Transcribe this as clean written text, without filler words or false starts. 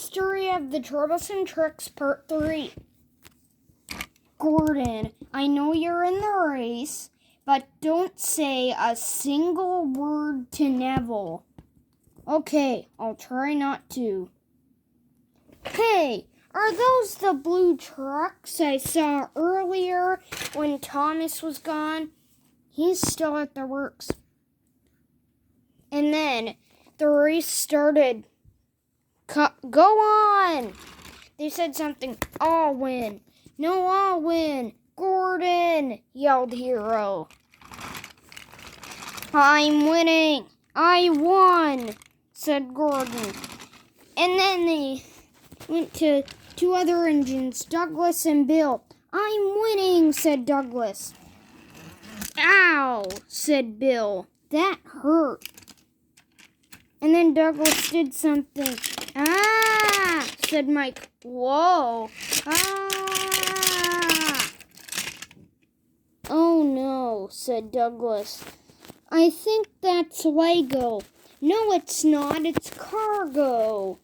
History of the Troublesome Tricks Part 3. Gordon, I know you're in the race, but don't say a single word to Neville. Okay, I'll try not to. Hey, are those the blue trucks I saw earlier when Thomas was gone? He's still at the works. And then the race started. Go on! They said something, I'll win. No, I'll win. Gordon, yelled Hero. I'm winning. I won, said Gordon. And then they went to two other engines, Douglas and Bill. I'm winning, said Douglas. Ow, said Bill. That hurt. And then Douglas did something. Ah, said Mike. Whoa. Ah. Oh no, said Douglas. I think that's Lego. No, it's not. It's cargo.